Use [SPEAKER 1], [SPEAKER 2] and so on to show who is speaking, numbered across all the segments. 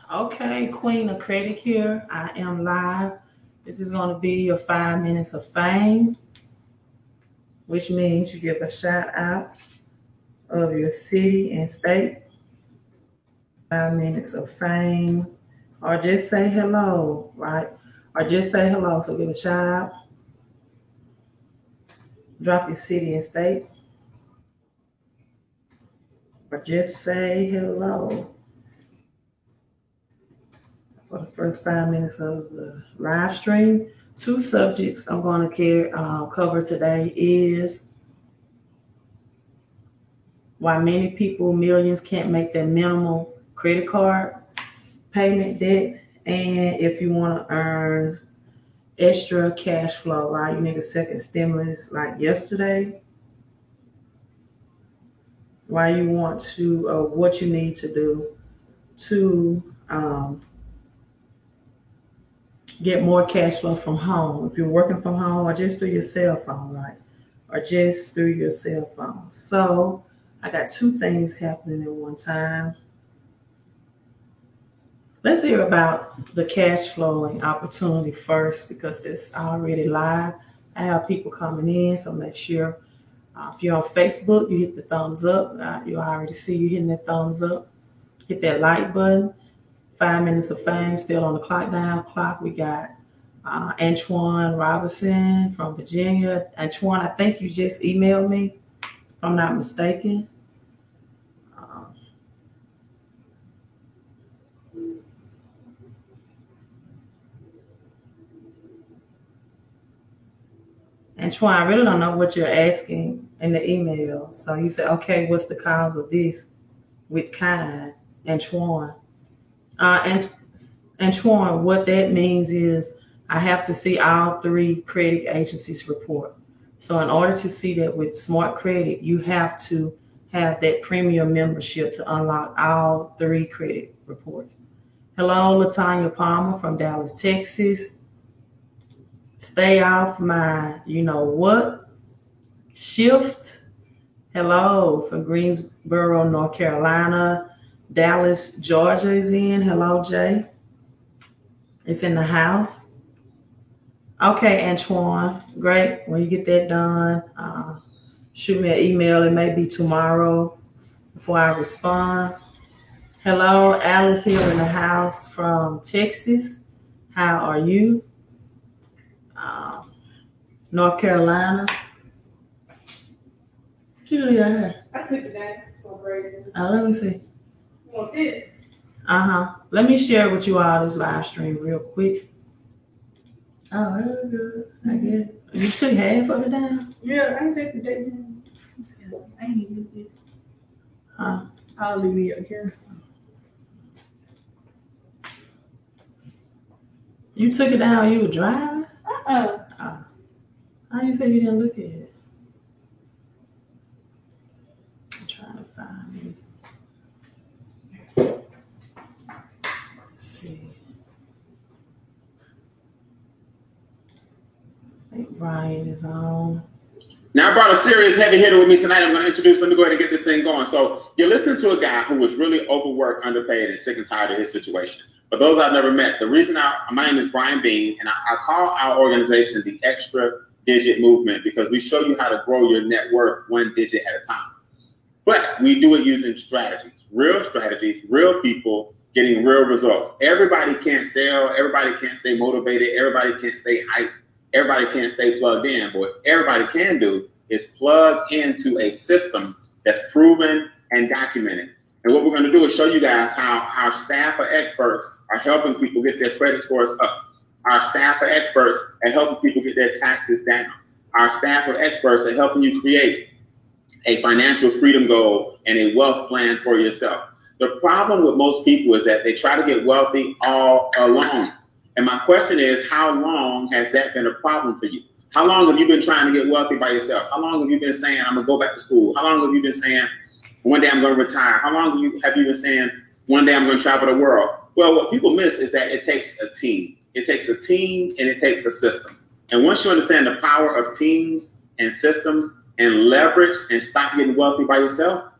[SPEAKER 1] Okay, Queen of Credit here. I am live. This is going to be your 5 minutes of fame, which means you give a shout out of your city and state. 5 minutes of fame, or just say hello, right? Or just say hello. So give a shout out, drop your city and state, or just say hello for the first 5 minutes of the live stream. Two subjects I'm going to cover today is why many people, millions, can't make their minimal credit card payment debt, and if you want to earn extra cash flow, right? You need a second stimulus like yesterday. Why you want to, what you need to do to get more cash flow from home. If you're working from home or just through your cell phone, right? Or just through your cell phone. So I got two things happening at one time. Let's hear about the cash flowing opportunity first because it's already live. I have people coming in, so make sure if you're on Facebook, you hit the thumbs up. You already see you hitting that thumbs up. Hit that like button. 5 minutes of fame still on the clock. We got Antoine Robinson from Virginia. Antoine, I think you just emailed me, if I'm not mistaken. Antoine, I really don't know what you're asking in the email. So you said, okay, what's the cause of this with kind, Antoine? And Antoine, what that means is I have to see all three credit agencies report. So in order to see that with Smart Credit, you have to have that premium membership to unlock all three credit reports. Hello, Latanya Palmer from Dallas, Texas. Stay off my, you know what, shift. Hello, from Greensboro, North Carolina. Dallas, Georgia is in. Hello, Jay. It's in the house. Okay, Antoine, great. When you get that done, shoot me an email. It may be tomorrow before I respond. Hello, Alice here in the house from Texas. How are you? North Carolina. What you do your hair?
[SPEAKER 2] I took it down. So great.
[SPEAKER 1] Let me see.
[SPEAKER 2] You want it?
[SPEAKER 1] Let me share with you all this live stream real quick. Oh, that look good. I get it. You took half of it down?
[SPEAKER 2] Yeah, I took it down. I ain't even did it. I'll leave it up here.
[SPEAKER 1] You took it down when you were driving? How you say you didn't look at it? I'm trying to find this. Let's see. I think Brian is on.
[SPEAKER 3] Now I brought a serious heavy hitter with me tonight. I'm going to introduce him to go ahead and get this thing going. So you're listening to a guy who was really overworked, underpaid, and sick and tired of his situation. For those I've never met, the reason my name is Brian Bean, and I call our organization the Extra Digit Movement because we show you how to grow your net worth one digit at a time. But we do it using strategies, real people getting real results. Everybody can't sell. Everybody can't stay motivated. Everybody can't stay hyped. Everybody can't stay plugged in. But what everybody can do is plug into a system that's proven and documented. And what we're going to do is show you guys how our staff of experts are helping people get their credit scores up. Our staff of experts are helping people get their taxes down. Our staff of experts are helping you create a financial freedom goal and a wealth plan for yourself. The problem with most people is that they try to get wealthy all alone. And my question is, how long has that been a problem for you? How long have you been trying to get wealthy by yourself? How long have you been saying, I'm going to go back to school? How long have you been saying, one day I'm going to retire? How long have you been saying, one day I'm going to travel the world? Well, what people miss is that it takes a team. It takes a team and it takes a system. And once you understand the power of teams and systems and leverage and stop getting wealthy by yourself,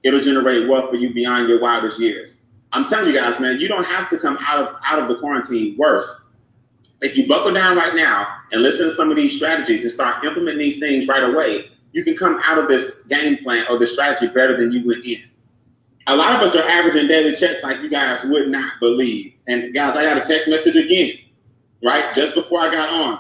[SPEAKER 3] it'll generate wealth for you beyond your wildest years. I'm telling you guys, man, you don't have to come out of the quarantine worse. If you buckle down right now and listen to some of these strategies and start implementing these things right away, you can come out of this game plan or this strategy better than you went in. A lot of us are averaging daily checks like you guys would not believe. And guys, I got a text message again, right? Just before I got on.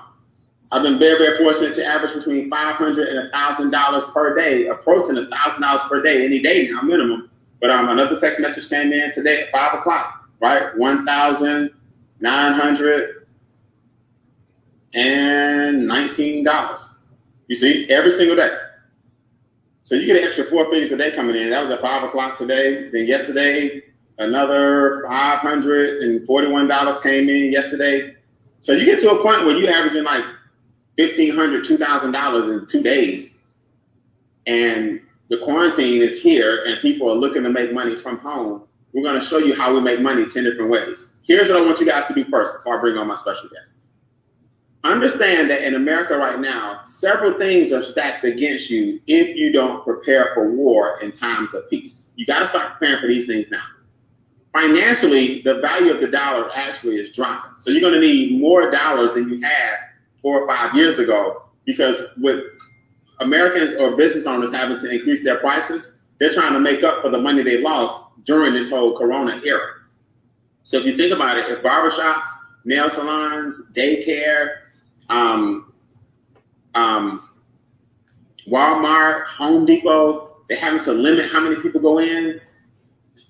[SPEAKER 3] I've been very, very fortunate to average between $500 and $1,000 per day, approaching $1,000 per day any day now, minimum. But another text message came in today at 5 o'clock, right? $1,919. You see, every single day. So you get an extra 4 figures a day coming in. That was at 5 o'clock today. Then yesterday, another $541 came in yesterday. So you get to a point where you're averaging like $1,500, $2,000 in 2 days. And the quarantine is here and people are looking to make money from home. We're going to show you how we make money 10 different ways. Here's what I want you guys to do first before I bring on my special guest. Understand that in America right now, several things are stacked against you if you don't prepare for war in times of peace. You got to start preparing for these things now. Financially, the value of the dollar actually is dropping. So you're going to need more dollars than you had 4 or 5 years ago, because with Americans or business owners having to increase their prices, they're trying to make up for the money they lost during this whole Corona era. So if you think about it, if barbershops, nail salons, daycare, Walmart, Home Depot, they're having to limit how many people go in.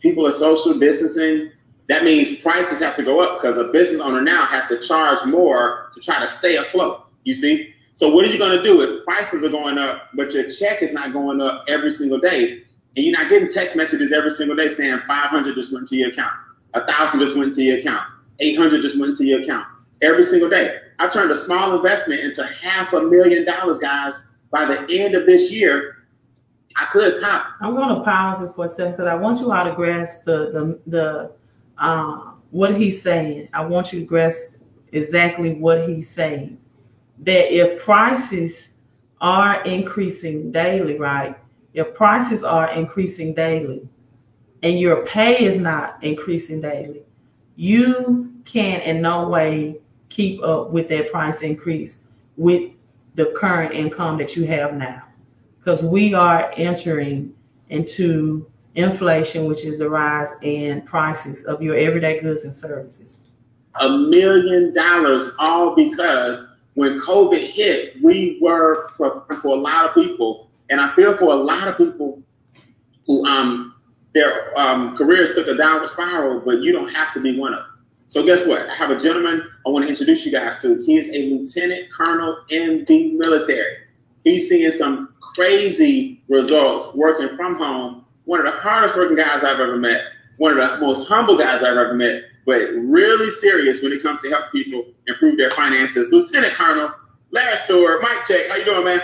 [SPEAKER 3] People are social distancing. That means prices have to go up because a business owner now has to charge more to try to stay afloat. You see? So what are you going to do if prices are going up, but your check is not going up every single day, and you're not getting text messages every single day saying 500 just went to your account, 1,000 just went to your account, 800 just went to your account every single day? I turned a small investment into $500,000, guys. By the end of this year, I could top.
[SPEAKER 1] I'm going to pause this for a second because I want you all to grasp the what he's saying. I want you to grasp exactly what he's saying. That if prices are increasing daily, right? If prices are increasing daily and your pay is not increasing daily, you can in no way keep up with that price increase with the current income that you have now. Because we are entering into inflation, which is a rise in prices of your everyday goods and services.
[SPEAKER 3] $1 million, all because when COVID hit, we were for a lot of people, and I feel for a lot of people who their careers took a downward spiral, but you don't have to be one of them. So guess what? I have a gentleman I want to introduce you guys to. He is a lieutenant colonel in the military. He's seeing some crazy results working from home. One of the hardest working guys I've ever met. One of the most humble guys I've ever met, but really serious when it comes to help people improve their finances. Lieutenant Colonel Larry Stewart. Mic check. How you doing, man?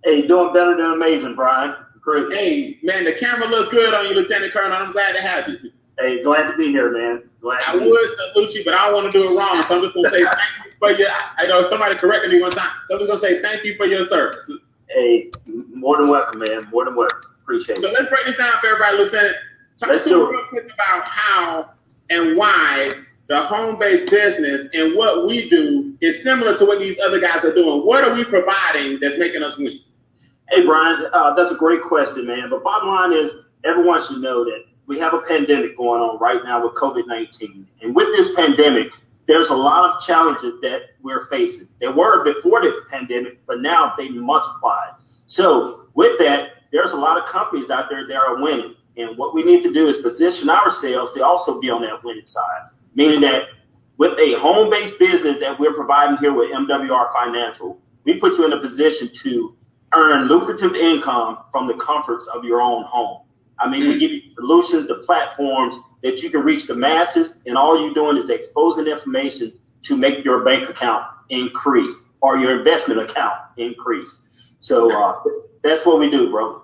[SPEAKER 4] Hey, doing better than amazing, Brian. Great.
[SPEAKER 3] Hey, man, the camera looks good on you, Lieutenant Colonel. I'm glad to have you.
[SPEAKER 4] Hey, glad to be here, man.
[SPEAKER 3] I would salute you, but I don't want to do it wrong. So I'm just going to say thank you for your, I know somebody corrected me one time. So I'm just going to say thank you for your service.
[SPEAKER 4] Hey, more than welcome, man. More than welcome. Appreciate it.
[SPEAKER 3] So let's break this down for everybody, Lieutenant. Talk to us real quick about how and why the home-based business and what we do is similar to what these other guys are doing. What are we providing that's making us win?
[SPEAKER 4] Hey, Brian, that's a great question, man. But bottom line is everyone should know that we have a pandemic going on right now with COVID-19. And with this pandemic, there's a lot of challenges that we're facing. There were before the pandemic, but now they multiplied. So with that, there's a lot of companies out there that are winning. And what we need to do is position ourselves to also be on that winning side. Meaning that with a home-based business that we're providing here with MWR Financial, we put you in a position to earn lucrative income from the comforts of your own home. I mean, we give you solutions, the platforms that you can reach the masses, and all you're doing is exposing information to make your bank account increase or your investment account increase. So that's what we do, bro.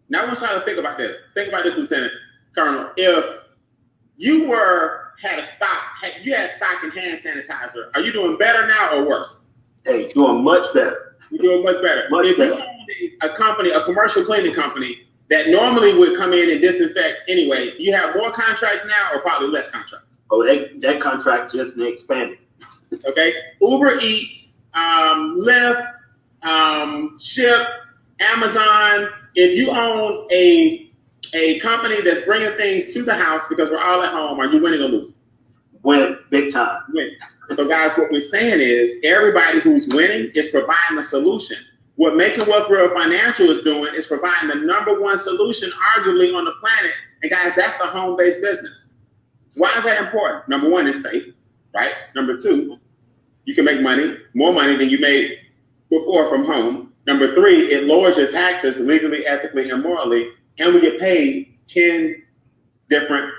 [SPEAKER 3] Now I want you to think about this. Think about this, Lieutenant Colonel. If you had stock in hand sanitizer, are you doing better now or worse?
[SPEAKER 4] Hey, doing much better.
[SPEAKER 3] You're doing much better.
[SPEAKER 4] Much
[SPEAKER 3] if
[SPEAKER 4] better.
[SPEAKER 3] you owned a company, a commercial cleaning company that normally would come in and disinfect anyway. Do you have more contracts now or probably less contracts?
[SPEAKER 4] Oh, that contract just expanded.
[SPEAKER 3] Okay. Uber Eats, Lyft, Ship, Amazon. If you own a company that's bringing things to the house because we're all at home, are you winning or losing?
[SPEAKER 4] Win, big time.
[SPEAKER 3] Win. So guys, what we're saying is everybody who's winning is providing a solution. What Making Wealth Real Financial is doing is providing the #1 solution arguably on the planet. And guys, that's the home-based business. Why is that important? Number 1, it's safe, right? Number 2, you can make money, more money than you made before from home. Number 3, it lowers your taxes legally, ethically, and morally. And we get paid 10 different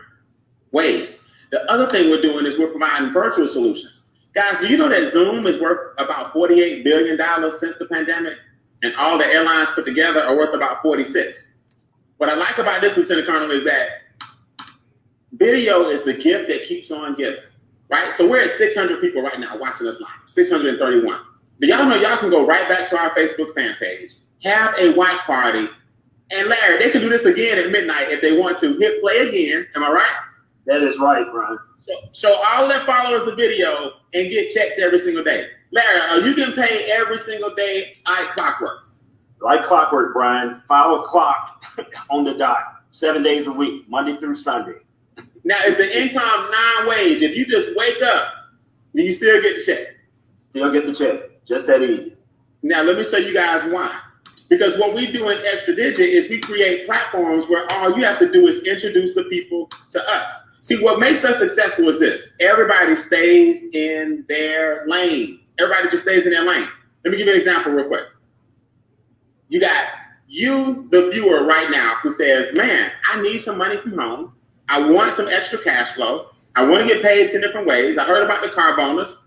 [SPEAKER 3] ways. The other thing we're doing is we're providing virtual solutions. Guys, do you know that Zoom is worth about $48 billion since the pandemic? And all the airlines put together are worth about 46. What I like about this, Lieutenant Colonel, is that video is the gift that keeps on giving, right? So we're at 600 people right now watching us live, 631. But y'all know y'all can go right back to our Facebook fan page, have a watch party, and Larry, they can do this again at midnight if they want to. Hit play again. Am I right?
[SPEAKER 4] That is right, Brian.
[SPEAKER 3] Show all their followers the video and get checks every single day. Larry, are you getting paid every single day like clockwork?
[SPEAKER 4] Like clockwork, Brian. 5 o'clock on the dot, 7 days a week, Monday through Sunday.
[SPEAKER 3] Now, is the income non-wage? If you just wake up, do you still get the check?
[SPEAKER 4] Still get the check. Just that easy.
[SPEAKER 3] Now, let me show you guys why. Because what we do in Extra Digit is we create platforms where all you have to do is introduce the people to us. See, what makes us successful is this. Everybody stays in their lane. Everybody just stays in their lane. Let me give you an example real quick. You got you, the viewer right now, who says, man, I need some money from home. I want some extra cash flow. I want to get paid 10 different ways. I heard about the car bonus.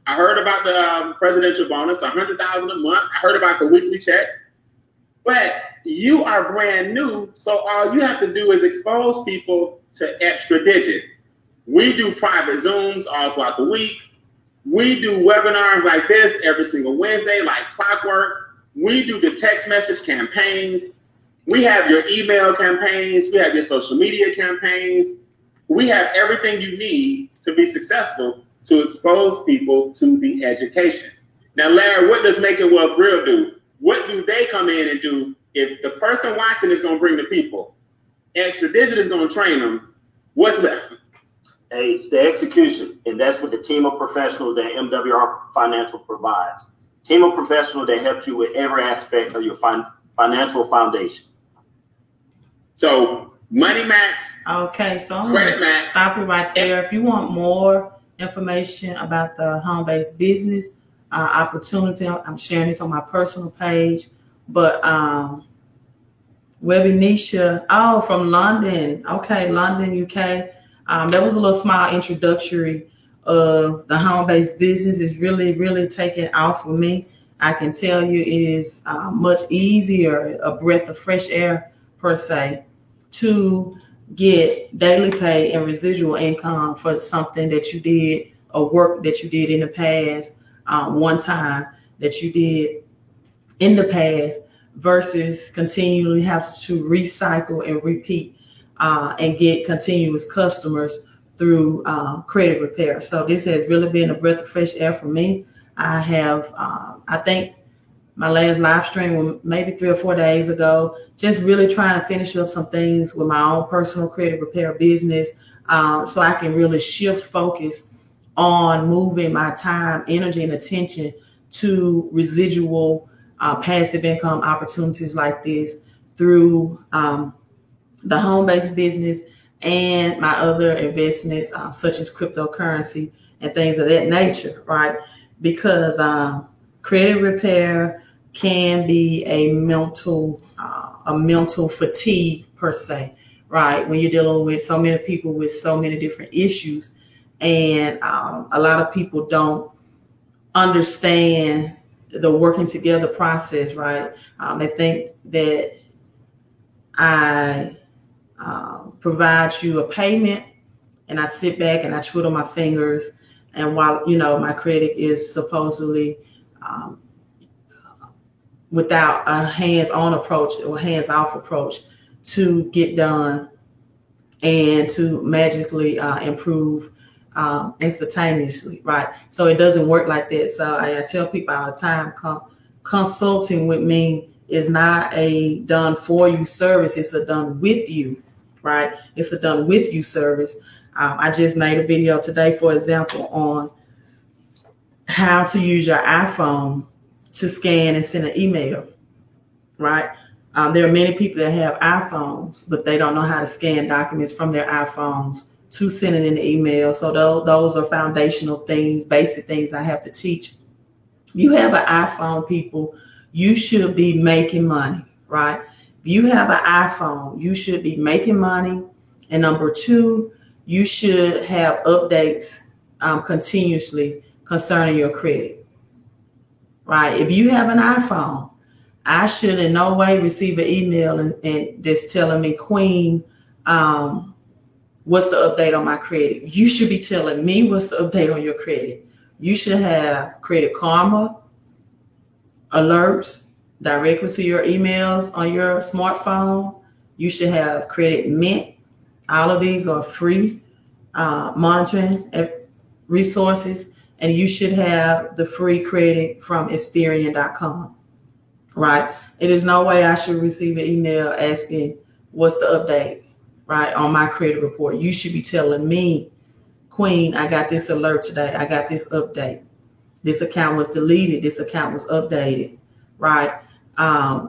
[SPEAKER 3] I heard about the presidential bonus, $100,000 a month. I heard about the weekly checks. But you are brand new, so all you have to do is expose people to Extra Digit. We do private Zooms all throughout the week. We do webinars like this every single Wednesday, like clockwork. We do the text message campaigns. We have your email campaigns. We have your social media campaigns. We have everything you need to be successful to expose people to the education. Now, Larry, what does Making Wealth Real do? What do they come in and do? If the person watching is going to bring the people, Extra Digit is going to train them, what's left?
[SPEAKER 4] Hey, it's the execution, and that's what the team of professionals that MWR Financial provides. Team of professionals that help you with every aspect of your financial foundation. So, Money Max.
[SPEAKER 1] Okay, so I'm going to stop you right there. If you want more information about the home-based business opportunity, I'm sharing this on my personal page. But Webinisha, from London. Okay, London, UK. That was a little small introductory of the home-based business. Is really, really taking off for me. I can tell you it is much easier, a breath of fresh air per se, to get daily pay and residual income for something that you did, or work that you did in the past, one time that you did in the past, versus continually have to recycle and repeat and get continuous customers through credit repair. So this has really been a breath of fresh air for me. I have, I think my last live stream was maybe 3 or 4 days ago, just really trying to finish up some things with my own personal credit repair business, so I can really shift focus on moving my time, energy, and attention to residual passive income opportunities like this through the home-based business and my other investments, such as cryptocurrency and things of that nature, right? Because credit repair can be a mental fatigue per se, right? When you're dealing with so many people with so many different issues, and a lot of people don't understand the working together process, right? They think that I provide you a payment and I sit back and I twiddle my fingers, and while my credit is supposedly without a hands-on approach or hands-off approach, to get done and to magically improve instantaneously, right? So it doesn't work like that. So I tell people all the time, consulting with me is not a done for you service. It's a done with you, right? It's a done with you service. I just made a video today, for example, on how to use your iPhone to scan and send an email, right? There are many people that have iPhones, but they don't know how to scan documents from their iPhones to send it in the email. So those are foundational things, basic things I have to teach. You have an iPhone, people, you should be making money, right? If you have an iPhone, you should be making money. And number two, you should have updates continuously concerning your credit, right? If you have an iPhone, I should in no way receive an email and just telling me, Queen, what's the update on my credit? You should be telling me what's the update on your credit. You should have Credit Karma alerts directly to your emails on your smartphone. You should have Credit Mint. All of these are free monitoring resources. And you should have the free credit from Experian.com, right? It is no way I should receive an email asking what's the update, right, on my credit report. You should be telling me, Queen, I got this alert today. I got this update. This account was deleted. This account was updated, right?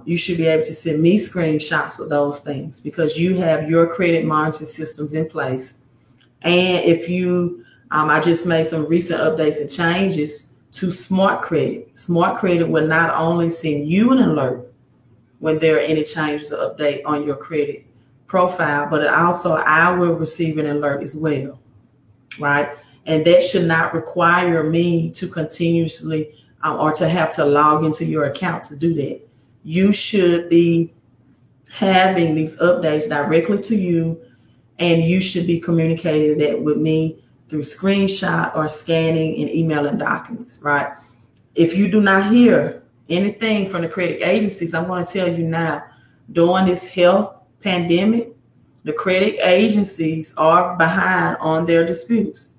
[SPEAKER 1] You should be able to send me screenshots of those things because you have your credit monitoring systems in place. And if you, I just made some recent updates and changes to Smart Credit. Smart Credit will not only send you an alert when there are any changes or update on your credit profile, but also I will receive an alert as well, right? And that should not require me to continuously or to have to log into your account to do that. You should be having these updates directly to you, and you should be communicating that with me through screenshot or scanning and emailing documents, right? If you do not hear anything from the credit agencies, I'm going to tell you now, during this health pandemic, the credit agencies are behind on their disputes.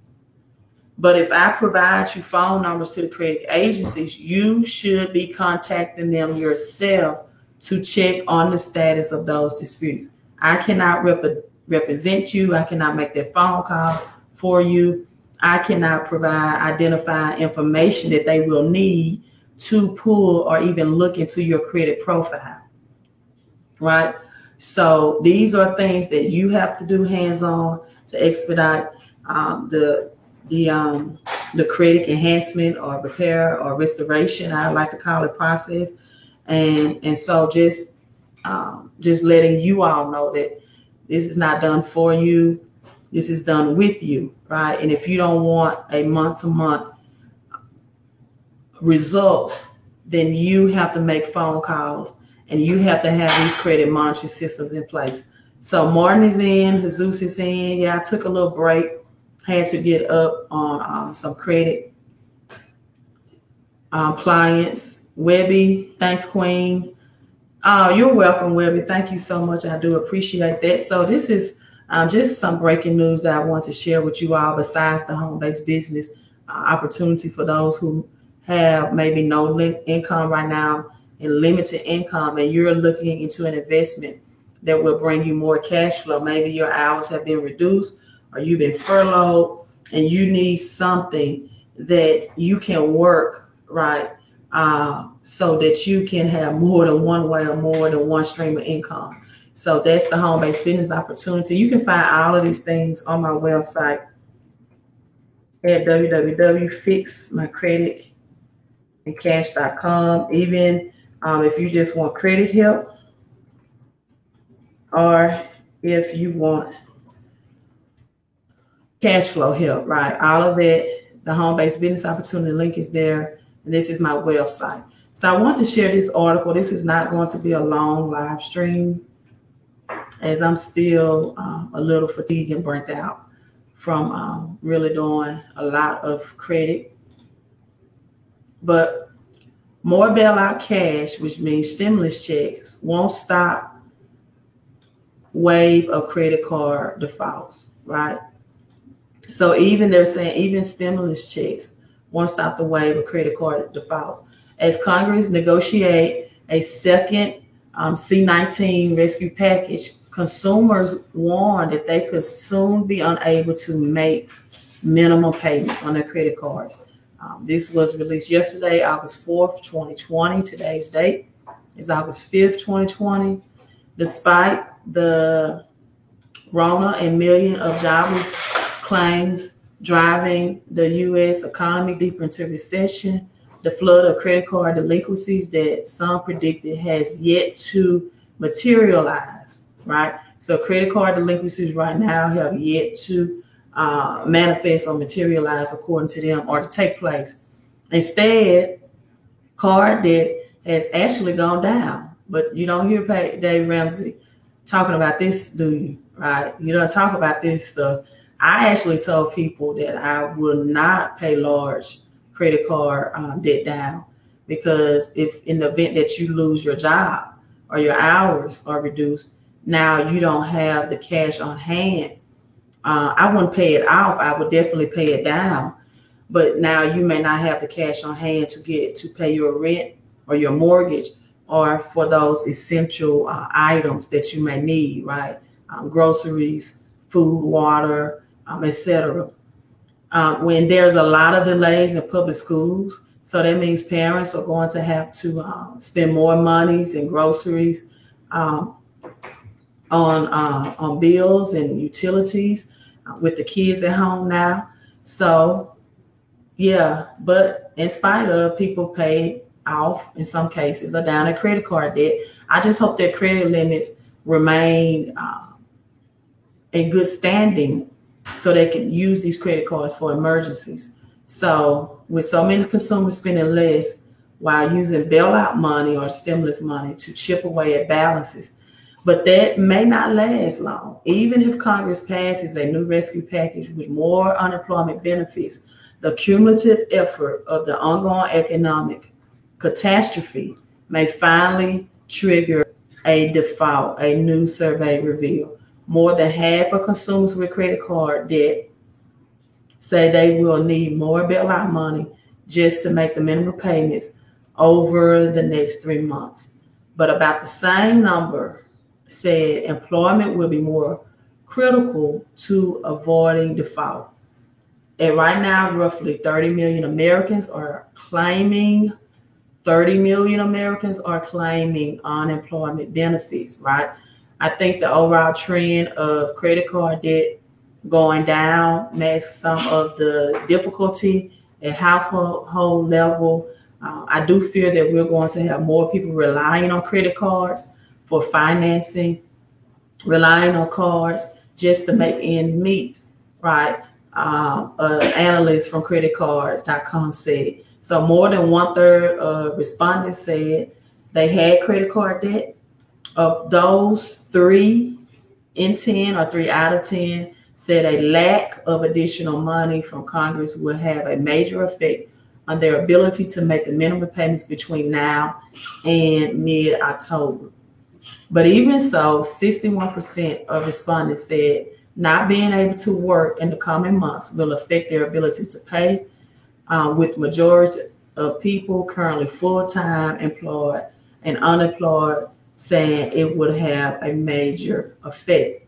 [SPEAKER 1] But if I provide you phone numbers to the credit agencies, you should be contacting them yourself to check on the status of those disputes. I cannot represent you. I cannot make that phone call for you. I cannot identify information that they will need to pull or even look into your credit profile, right? So these are things that you have to do hands-on to expedite the credit enhancement or repair or restoration, I like to call it, process. And so just letting you all know that this is not done for you. This is done with you, right? And if you don't want a month-to-month results, then you have to make phone calls and you have to have these credit monitoring systems in place. So Martin is in, Jesus is in. Yeah, I took a little break. Had to get up on some credit clients. Webby, thanks, Queen. You're welcome, Webby. Thank you so much. I do appreciate that. So this is just some breaking news that I want to share with you all besides the home-based business opportunity for those who have maybe no income right now and limited income, and you're looking into an investment that will bring you more cash flow. Maybe your hours have been reduced, or you've been furloughed and you need something that you can work, right? So that you can have more than one way or more than one stream of income. So that's the home-based business opportunity. You can find all of these things on my website at www.fixmycreditandcash.com. Even if you just want credit help, or if you want cash flow help, right? All of that, the home-based business opportunity link is there. And this is my website. So I want to share this article. This is not going to be a long live stream, as I'm still a little fatigued and burnt out from really doing a lot of credit. But more bailout cash, which means stimulus checks, won't stop wave of credit card defaults, right? So even they're saying even stimulus checks won't stop the wave of credit card defaults. As Congress negotiate a second C-19 rescue package, consumers warned that they could soon be unable to make minimum payments on their credit cards. This was released yesterday, August 4th, 2020. Today's date is August 5th, 2020. Despite the Rona and million of jobless claims driving the U.S. economy deeper into recession, the flood of credit card delinquencies that some predicted has yet to materialize, right? So credit card delinquencies right now have yet to manifest or materialize according to them or to take place. Instead, card debt has actually gone down. But you don't hear Dave Ramsey talking about this, do you? Right? You don't talk about this stuff. I actually told people that I will not pay large credit card debt down, because if in the event that you lose your job or your hours are reduced, now you don't have the cash on hand. I wouldn't pay it off. I would definitely pay it down. But now you may not have the cash on hand to pay your rent or your mortgage, or for those essential items that you may need, right? Groceries, food, water, etc. When there's a lot of delays in public schools, so that means parents are going to have to spend more monies in groceries, on bills and utilities with the kids at home now. So yeah, but in spite of, people pay off in some cases or down their credit card debt. I just hope that credit limits remain in good standing so they can use these credit cards for emergencies. So with so many consumers spending less while using bailout money or stimulus money to chip away at balances, but that may not last long. Even if Congress passes a new rescue package with more unemployment benefits, the cumulative effort of the ongoing economic catastrophe may finally trigger a default, a new survey revealed. More than half of consumers with credit card debt say they will need more bailout money just to make the minimum payments over the next 3 months. But about the same number said employment will be more critical to avoiding default. And right now, roughly 30 million Americans are claiming unemployment benefits, right? I think the overall trend of credit card debt going down masks some of the difficulty at household level. I do fear that we're going to have more people relying on credit cards for financing, relying on cards just to make ends meet, right? An analyst from creditcards.com said. So more than 1/3 of respondents said they had credit card debt. Of those, 3 in 10 or 3 out of 10 said a lack of additional money from Congress will have a major effect on their ability to make the minimum payments between now and mid-October. But even so, 61% of respondents said not being able to work in the coming months will affect their ability to pay, with majority of people currently full-time employed and unemployed saying it would have a major effect.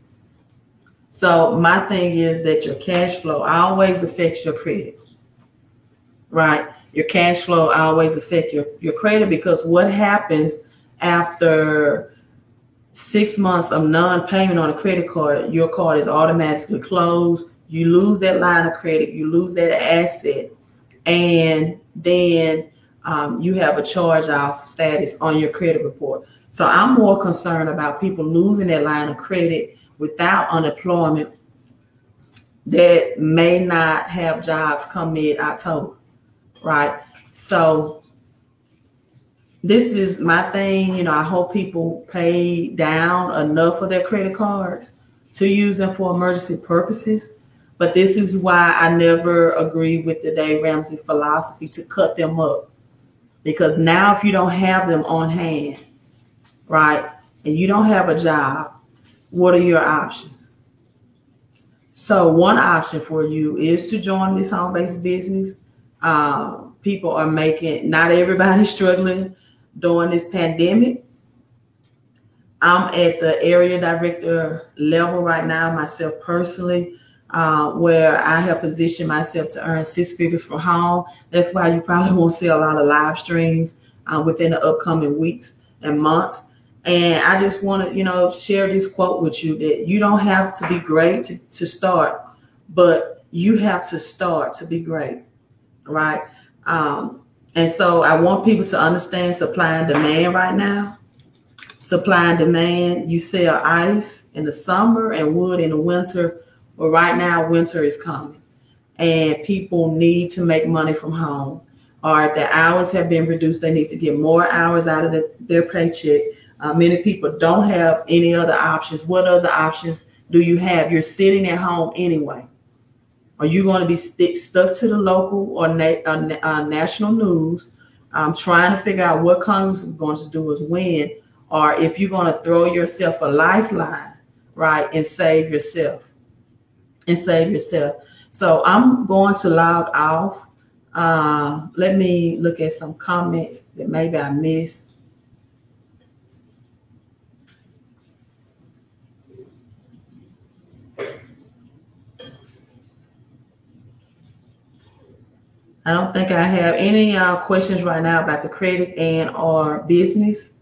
[SPEAKER 1] So my thing is that your cash flow always affects your credit, right? Your cash flow always affects your credit, because what happens after 6 months of non-payment on a credit card, your card is automatically closed. You lose that line of credit, you lose that asset, and then you have a charge-off status on your credit report. So I'm more concerned about people losing that line of credit without unemployment that may not have jobs come mid-October, right? So this is my thing. I hope people pay down enough of their credit cards to use them for emergency purposes. But this is why I never agree with the Dave Ramsey philosophy to cut them up. Because now if you don't have them on hand, right, and you don't have a job, what are your options? So one option for you is to join this home-based business. People are making, not everybody's struggling during this pandemic. I'm at the area director level right now, myself personally, where I have positioned myself to earn 6 figures from home. That's why you probably won't see a lot of live streams within the upcoming weeks and months. And I just want to, share this quote with you, that you don't have to be great to start, but you have to start to be great, right? And so I want people to understand supply and demand right now. Supply and demand, you sell ice in the summer and wood in the winter, but right now winter is coming and people need to make money from home. Or if their hours have been reduced, they need to get more hours out of their paycheck. Many people don't have any other options. What other options do you have? You're sitting at home anyway. Are you going to be stuck to the local or national news, trying to figure out what Congress is going to do is when, or if you're going to throw yourself a lifeline, right, and save yourself. So I'm going to log off. Let me look at some comments that maybe I missed. I don't think I have any questions right now about the credit and or business.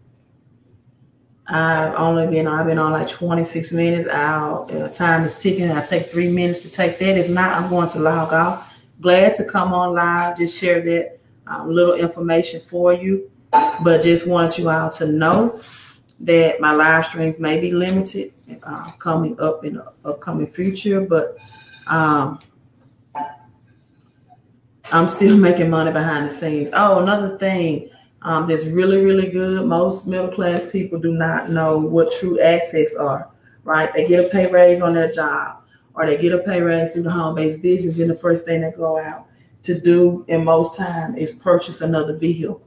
[SPEAKER 1] I've been on like 26 minutes. Time is ticking. I take 3 minutes to take that. If not, I'm going to log off. Glad to come on live, just share that little information for you. But just wanted you all to know that my live streams may be limited coming up in the upcoming future, but I'm still making money behind the scenes. Oh, another thing that's really, really good. Most middle class people do not know what true assets are, right? They get a pay raise on their job or they get a pay raise through the home-based business, and the first thing they go out to do in most time is purchase another vehicle.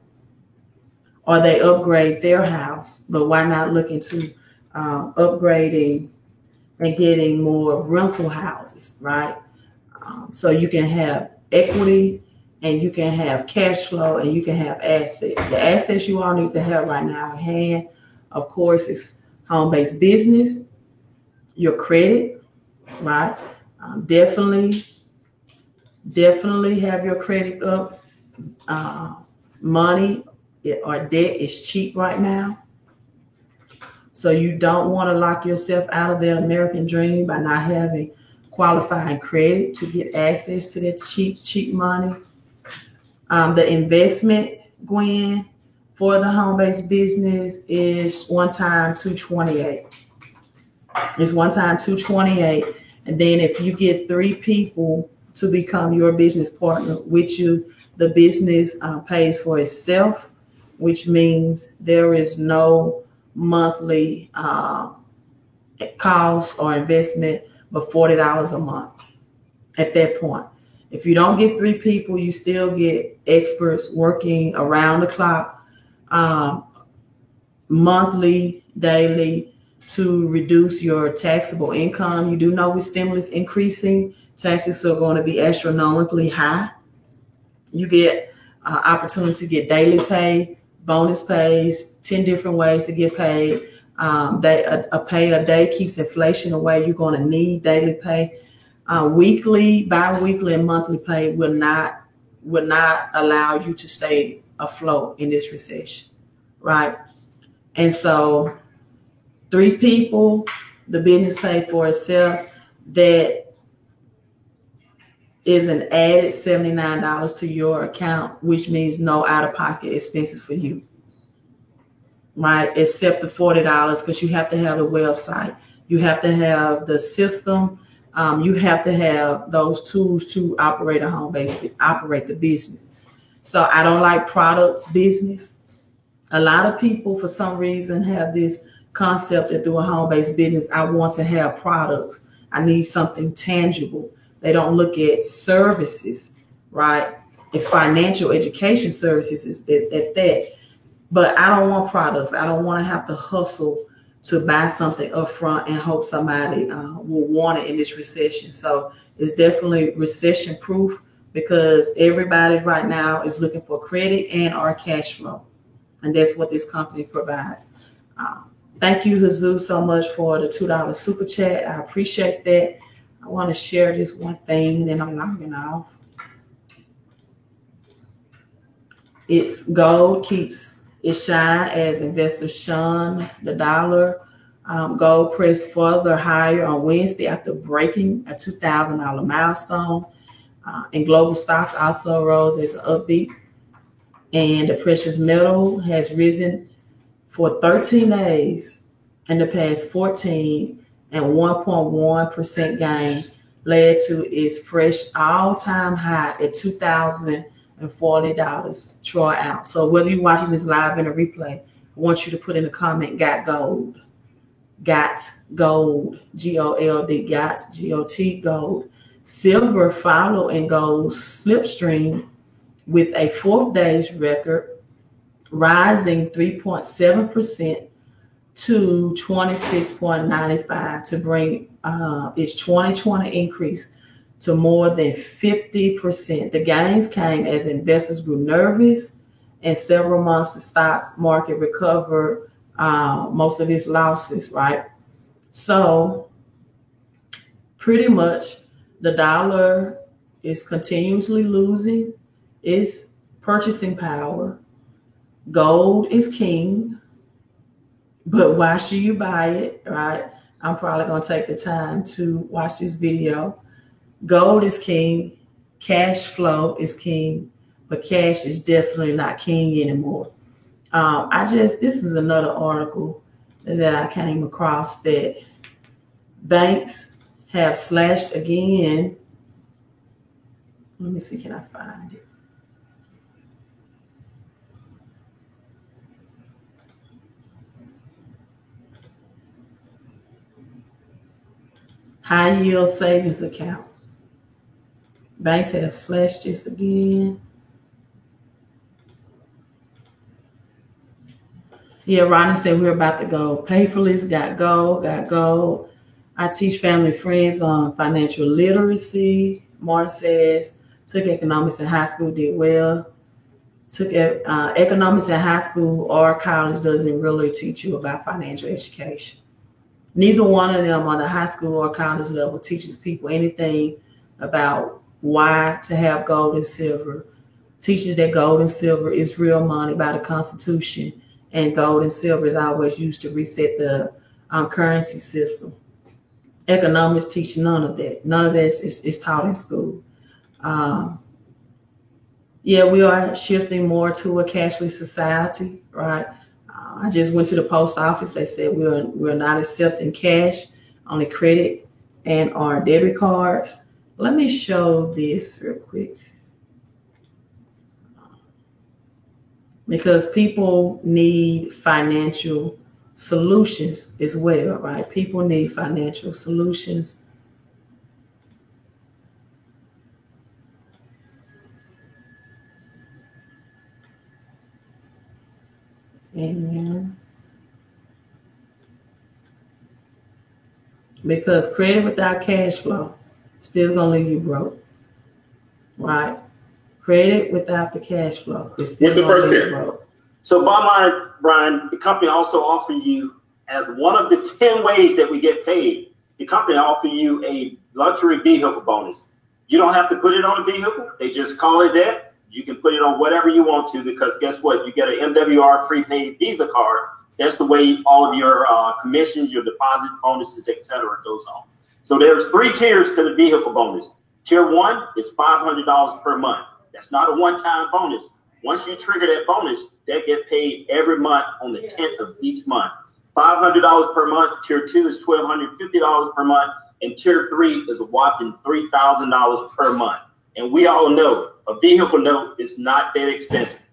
[SPEAKER 1] Or they upgrade their house, but why not look into upgrading and getting more rental houses, right? So you can have equity and you can have cash flow and you can have assets. The assets you all need to have right now in hand, of course, is home-based business, your credit, right? Definitely have your credit up. Money or debt is cheap right now. So you don't want to lock yourself out of that American dream by not having qualifying credit to get access to that cheap money. The investment, Gwen, for the home-based business is one time $228. It's one time $228. And then if you get 3 people to become your business partner with you, the business pays for itself, which means there is no monthly cost or investment but $40 a month at that point. If you don't get 3 people, you still get experts working around the clock, monthly, daily, to reduce your taxable income. You do know with stimulus increasing, taxes are going to be astronomically high. You get opportunity to get daily pay, bonus pays, 10 different ways to get paid. A pay a day keeps inflation away. You're going to need daily pay. Weekly, bi-weekly, and monthly pay will not allow you to stay afloat in this recession, right? And so 3 people, the business paid for itself. That is an added $79 to your account, which means no out-of-pocket expenses for you, right? Except the $40, because you have to have the website. You have to have the system. You have to have those tools to operate a operate the business. So I don't like products business. A lot of people, for some reason, have this concept that through a home-based business, I want to have products. I need something tangible. They don't look at services, right? And financial education services is at that. But I don't want products. I don't want to have to hustle to buy something up front and hope somebody will want it in this recession. So it's definitely recession proof because everybody right now is looking for credit and or cash flow. And that's what this company provides. Thank you, Jesus, so much for the $2 super chat. I appreciate that. I want to share this one thing, and then I'm logging off. It's gold keeps its shine as investors shun the dollar. Gold pressed further higher on Wednesday after breaking a $2,000 milestone. And global stocks also rose as an upbeat. And the precious metal has risen for 13 days in the past 14, and 1.1% gain led to its fresh all-time high at $2,040 troy ounce. So whether you're watching this live in a replay, I want you to put in the comment, got gold. Got gold, G-O-L-D, got, G-O-T, gold. Silver followed in gold's slipstream with a 4th day's record, rising 3.7% to 26.95 to bring its 2020 increase to more than 50%. The gains came as investors grew nervous and several months the stock market recovered most of its losses, right? So pretty much the dollar is continuously losing its purchasing power. Gold is king, but why should you buy it, right? I'm probably going to take the time to watch this video. Gold is king, cash flow is king, but cash is definitely not king anymore. This is another article that I came across that banks have slashed again. Let me see, can I find it? High yield savings account. Banks have slashed this again. Yeah, Ronnie said we're about to go paperless, got gold. I teach family and friends on financial literacy. Mark says, took economics in high school, did well. Took economics in high school or college doesn't really teach you about financial education. Neither one of them on the high school or college level teaches people anything about why to have gold and silver. Teaches that gold and silver is real money by the Constitution, and gold and silver is always used to reset the currency system. Economics teach none of that. None of that is taught in school. Yeah, we are shifting more to a cashless society, right? I just went to the post office. They said we're not accepting cash, only credit and our debit cards. Let me show this real quick. Because people need financial solutions as well, right? People need financial solutions. And because credit without cash flow still gonna leave you broke, right? Credit without the cash flow is still gonna leave you broke.
[SPEAKER 4] So bottom line, Brian, the company also offers you, as one of the 10 ways that we get paid, the company offers you a luxury vehicle bonus. You don't have to put it on a vehicle. They just call it that. You can put it on whatever you want to, because guess what? You get an MWR prepaid Visa card. That's the way all of your commissions, your deposit bonuses, etc. goes on. So there's 3 tiers to the vehicle bonus. Tier 1 is $500 per month. That's not a one-time bonus. Once you trigger that bonus, that get paid every month on the 10th of each month. $500 per month. Tier 2 is $1,250 per month. And Tier 3 is a whopping $3,000 per month. And we all know a vehicle note is not that expensive.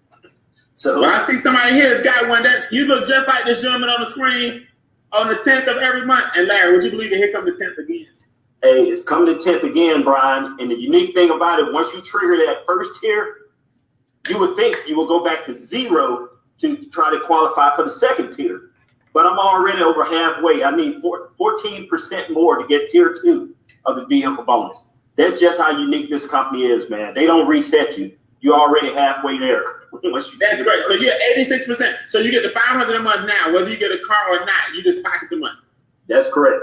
[SPEAKER 4] So
[SPEAKER 3] well, I see somebody here that's got one that you look just like this gentleman on the screen on the 10th of every month. And Larry, would you believe it? Here come the 10th again.
[SPEAKER 4] Hey, it's coming to 10th again, Brian. And the unique thing about it, once you trigger that first tier, you would think you will go back to 0 to try to qualify for the second tier. but I'm already over halfway. I need 14% more to get tier 2 of the vehicle bonus. That's just how unique this company is, man. They don't reset you. You're already halfway there.
[SPEAKER 3] That's great. So you're 86%. So you get the $500 a month now, whether you get a car or not, you just pocket the money.
[SPEAKER 4] That's correct.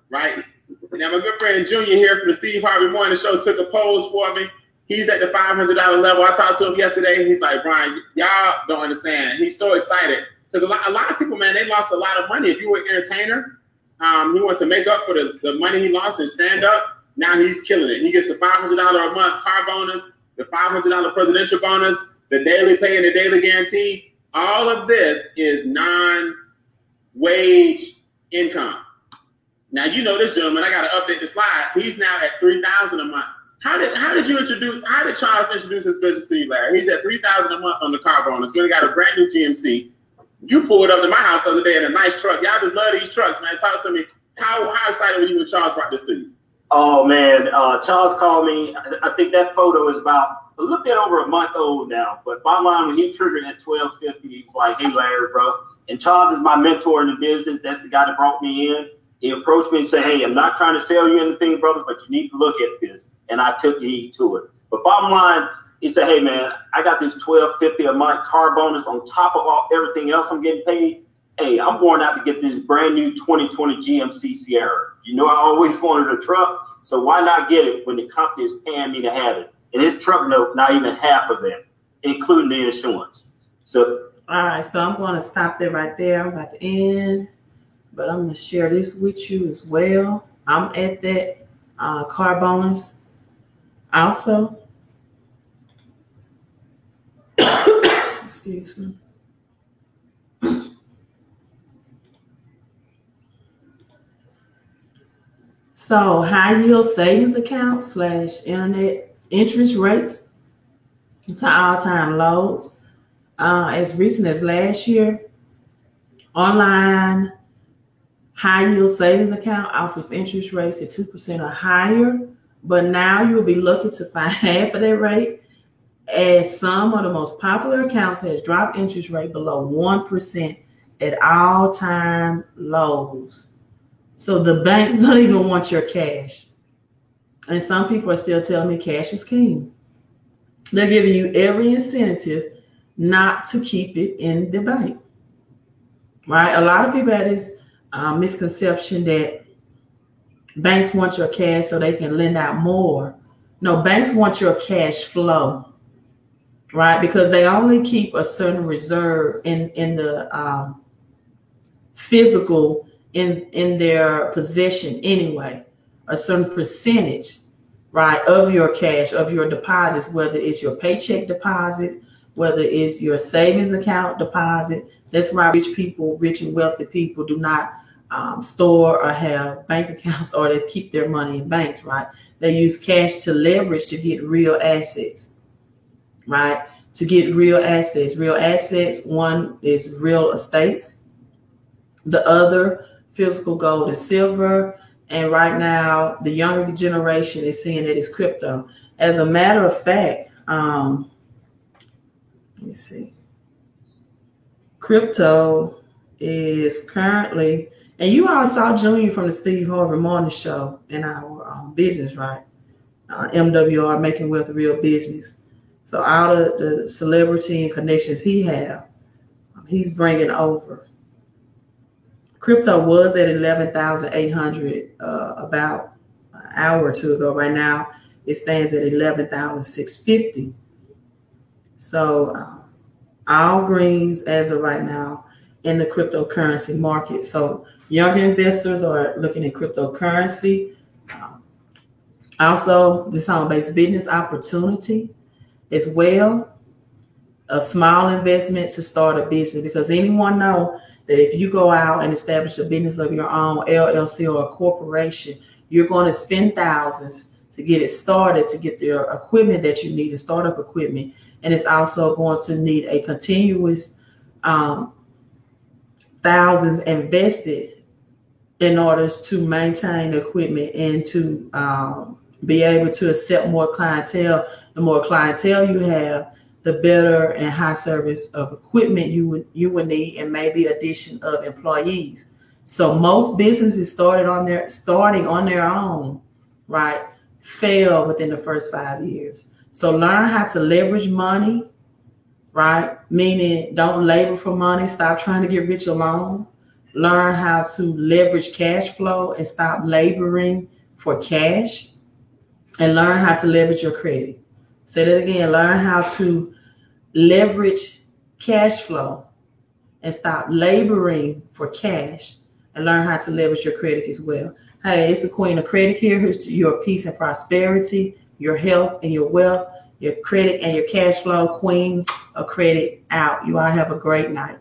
[SPEAKER 3] Right. Now, my good friend Junior here from the Steve Harvey Morning Show took a pose for me. He's at the $500 level. I talked to him yesterday. He's like, Brian, y'all don't understand. He's so excited because a lot of people, man, they lost a lot of money. If you were an entertainer, he wants to make up for the money he lost in stand up. Now he's killing it. He gets the $500 a month car bonus, the $500 presidential bonus, the daily pay and the daily guarantee. All of this is non-wage income. Now, you know this gentleman. I got to update the slide. He's now at $3,000 a month. How did Charles introduce his business to you, Larry? He's at $3,000 a month on the car bonus. We got a brand new GMC. You pulled up to my house the other day in a nice truck. Y'all just love these trucks, man. Talk to me. How excited were you when Charles brought this to you?
[SPEAKER 4] Oh, man. Charles called me. I think that photo is about a little bit over a month old now. But bottom line, when he triggered at 1250, he was like, hey, Larry, bro. And Charles is my mentor in the business. That's the guy that brought me in. He approached me and said, hey, I'm not trying to sell you anything, brother, but you need to look at this. And I took heed to it. But bottom line, he said, hey, man, I got this $1,250 a month car bonus on top of everything else I'm getting paid. Hey, I'm going out to get this brand new 2020 GMC Sierra. You know, I always wanted a truck, so why not get it when the company is paying me to have it? And his truck note, not even half of that, including the insurance. So,
[SPEAKER 1] all right, so I'm going to stop there right there. I'm about to end. But I'm going to share this with you as well. I'm at that car bonus also. Excuse me. So high yield savings account / internet interest rates to all-time lows. As recent as last year, online high yield savings account offers interest rates at 2% or higher, but now you'll be looking to find half of that rate, as some of the most popular accounts has dropped interest rate below 1% at all-time lows. So the banks don't even want your cash. And some people are still telling me cash is king. They're giving you every incentive not to keep it in the bank. Right? A lot of people have this misconception that banks want your cash so they can lend out more. No, banks want your cash flow, right? Because they only keep a certain reserve in the physical in their possession anyway, a certain percentage, right, of your cash, of your deposits, whether it's your paycheck deposits, whether it's your savings account deposit. That's why rich and wealthy people do not store or have bank accounts, or they keep their money in banks, right? They use cash to leverage to get real assets, right? To get real assets. Real assets, one is real estates. The other, physical gold and silver. And right now, the younger generation is seeing that it's crypto. As a matter of fact, let me see. Crypto is currently, and you all saw Junior from the Steve Harvey Morning Show in our business, right? MWR, Making Wealth a Real Business. So all of the celebrity and connections he have, he's bringing over. Crypto was at 11,800 about an hour or two ago. Right now, it stands at 11,650. So all greens as of right now in the cryptocurrency market. So younger investors are looking at cryptocurrency. Also, this home-based business opportunity as well. A small investment to start a business, because anyone know that if you go out and establish a business of your own, LLC or a corporation, you're going to spend thousands to get it started, to get the equipment that you need, the startup equipment. And it's also going to need a continuous thousands invested in order to maintain the equipment and to be able to accept more clientele. The more clientele you have, the better and high service of equipment you would need, and maybe addition of employees. So most businesses starting on their own, right, fail within the first 5 years. So learn how to leverage money, right? Meaning don't labor for money. Stop trying to get rich alone. Learn how to leverage cash flow and stop laboring for cash. And learn how to leverage your credit. Say that again. Learn how to leverage cash flow and stop laboring for cash, and learn how to leverage your credit as well. Hey, it's the Queen of Credit here. Here's to your peace and prosperity, your health and your wealth, your credit and your cash flow. Queens of Credit out. You all have a great night.